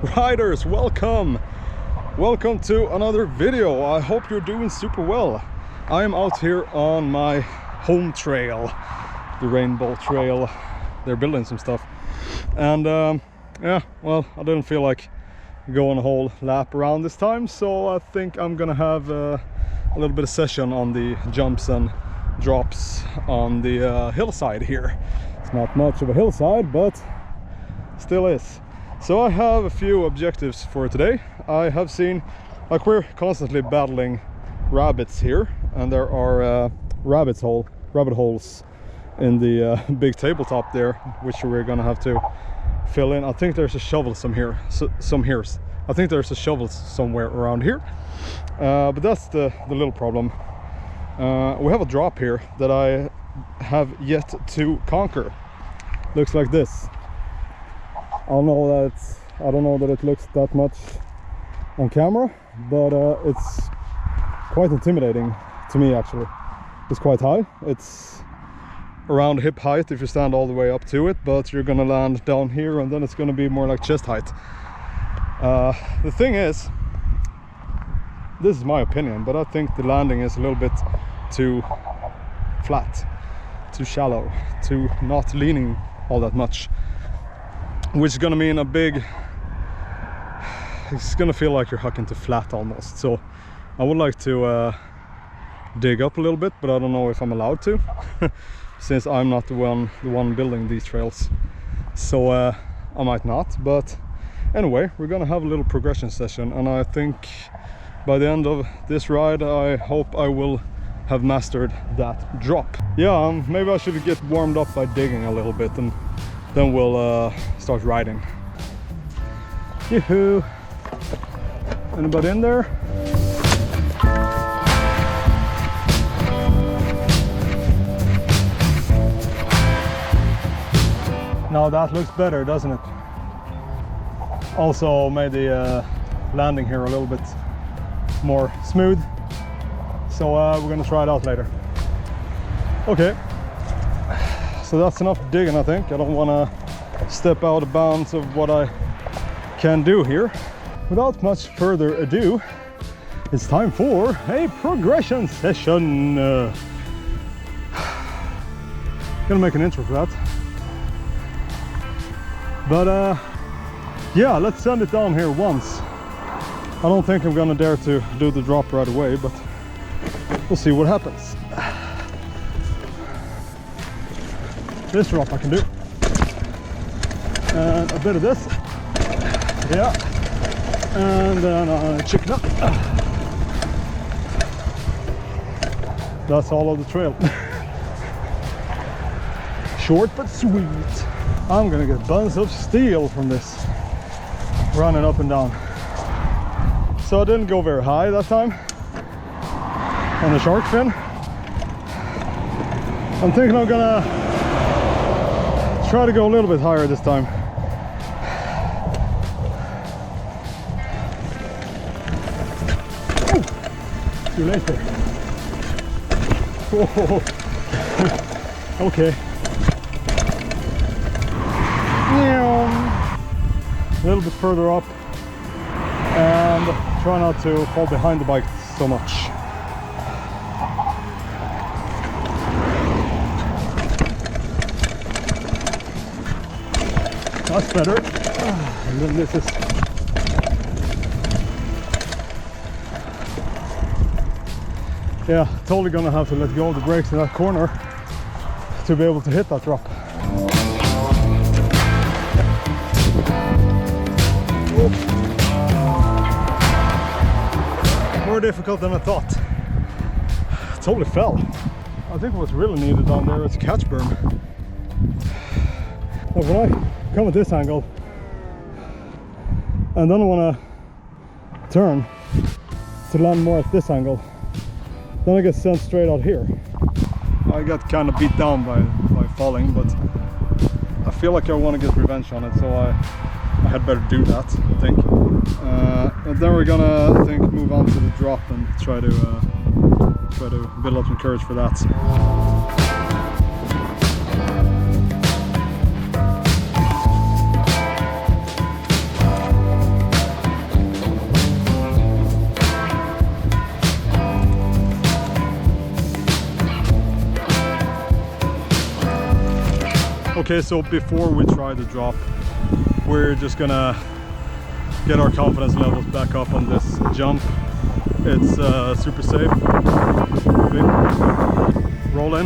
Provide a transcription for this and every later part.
Riders, welcome to another video. I hope you're doing super well. I am out here on my home trail, the Rainbow Trail. They're building some stuff, and yeah, well, I didn't feel like going a whole lap around this time, so I think I'm gonna have a little bit of session on the jumps and drops on the hillside here. It's not much of a hillside, but still is. So I have a few objectives for today. I have seen, like, we're constantly battling rabbits here, and there are rabbit holes in the big tabletop there, which we're gonna have to fill in. I think there's a shovel I think there's a shovel somewhere around here, but that's the little problem. We have a drop here that I have yet to conquer. Looks like this. I don't know that it looks that much on camera, but it's quite intimidating to me, actually. It's quite high. It's around hip height if you stand all the way up to it, but you're gonna land down here and then it's gonna be more like chest height. The thing is, this is my opinion, but I think the landing is a little bit too flat, too shallow, too not leaning all that much, which is gonna mean it's gonna feel like you're hucking to flat almost. So I would like to dig up a little bit, but I don't know if I'm allowed to since I'm not the one building these trails, so I might not. But anyway, we're gonna have a little progression session, and I think by the end of this ride I hope I will have mastered that drop. Yeah, maybe I should get warmed up by digging a little bit, and then we'll start riding. Yoo-hoo! Anybody in there? Now that looks better, doesn't it? Also made the landing here a little bit more smooth. So we're gonna try it out later. Okay. So that's enough digging, I think. I don't want to step out of bounds of what I can do here. Without much further ado, it's time for a progression session. Gonna make an intro for that. But yeah, let's send it down here once. I don't think I'm gonna dare to do the drop right away, but we'll see what happens. This drop I can do, and a bit of this, yeah, and then chicken up. That's all of the trail. Short but sweet. I'm gonna get buns of steel from this running up and down. So I didn't go very high that time on the shark fin. I'm thinking I'm gonna try to go a little bit higher this time. Ooh, too late there. Whoa. Okay. A little bit further up, and try not to fall behind the bike so much. That's better. And then this is... yeah, totally gonna have to let go of the brakes in that corner to be able to hit that drop. More difficult than I thought. Totally fell. I think what's really needed down there is a catch berm. But when I come at this angle and then I want to turn to land more at this angle, then I get sent straight out here. I got kind of beat down by falling, but I feel like I want to get revenge on it, so I had better do that, I think. And then we're gonna, I think, move on to the drop and try to build up some courage for that. Okay, so before we try the drop, we're just gonna get our confidence levels back up on this jump. It's super safe. Roll in,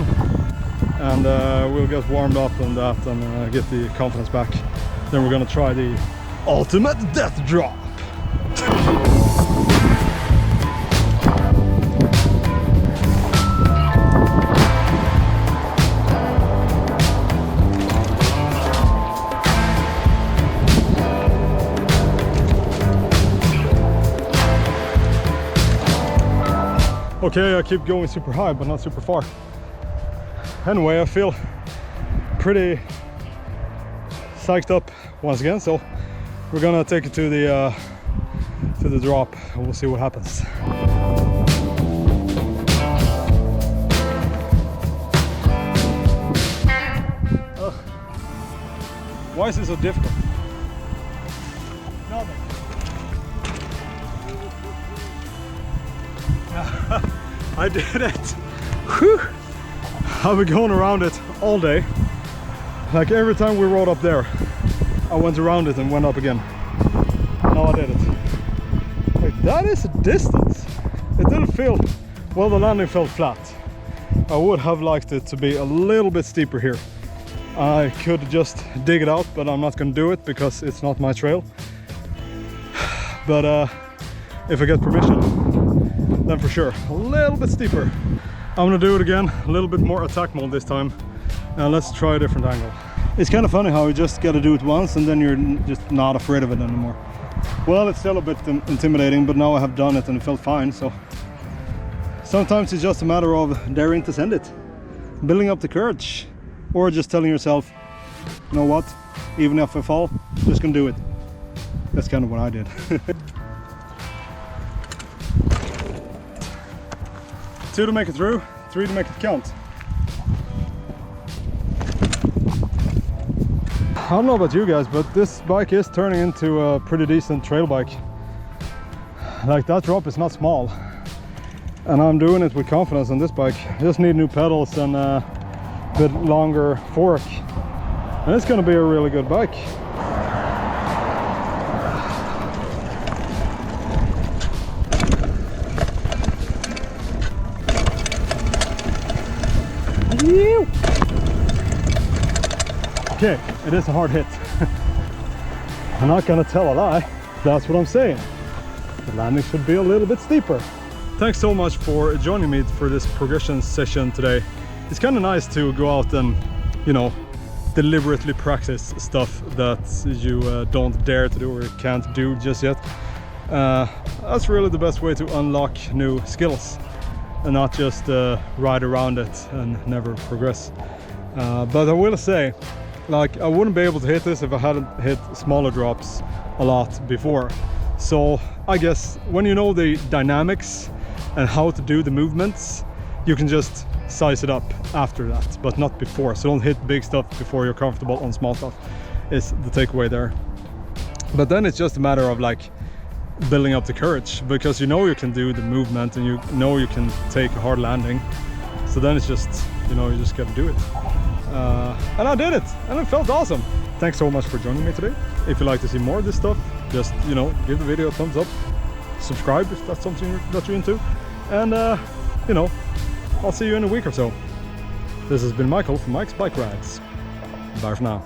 and we'll get warmed up on that and get the confidence back. Then we're gonna try the ultimate death drop. Okay, I keep going super high, but not super far. Anyway, I feel pretty psyched up once again, so we're gonna take it to the drop, and we'll see what happens. Why is it so difficult? I did it! Whew. I've been going around it all day. Like every time we rode up there, I went around it and went up again. Now I did it. Like, that is a distance. It didn't feel, well, the landing felt flat. I would have liked it to be a little bit steeper here. I could just dig it out, but I'm not gonna do it because it's not my trail. But if I get permission, then for sure a little bit steeper. I'm gonna do it again, a little bit more attack mode this time, and let's try a different angle. It's kind of funny how you just gotta do it once and then you're just not afraid of it anymore. Well, it's still a bit intimidating, but now I have done it and it felt fine. So sometimes it's just a matter of daring to send it, building up the courage, or just telling yourself, you know what, even if I fall, I'm just gonna do it. That's kind of what I did. 2 to make it through, 3 to make it count. I don't know about you guys, but this bike is turning into a pretty decent trail bike. Like, that drop is not small, and I'm doing it with confidence on this bike. I just need new pedals and a bit longer fork, and it's gonna be a really good bike. Okay, it is a hard hit. I'm not gonna tell a lie, that's what I'm saying. The landing should be a little bit steeper. Thanks so much for joining me for this progression session today. It's kind of nice to go out and, you know, deliberately practice stuff that you don't dare to do or can't do just yet. That's really the best way to unlock new skills and not just ride around it and never progress. But I will say, like, I wouldn't be able to hit this if I hadn't hit smaller drops a lot before. So I guess when you know the dynamics and how to do the movements, you can just size it up after that, but not before. So don't hit big stuff before you're comfortable on small stuff, is the takeaway there. But then it's just a matter of like building up the courage, because you know you can do the movement and you know you can take a hard landing. So then it's just, you know, you just gotta do it. And I did it, and it felt awesome. Thanks so much for joining me today. If you'd like to see more of this stuff, just, you know, give the video a thumbs up, subscribe if that's something that you're into, and you know, I'll see you in a week or so. This has been Michael from Mike's Bike Rides. Bye for now.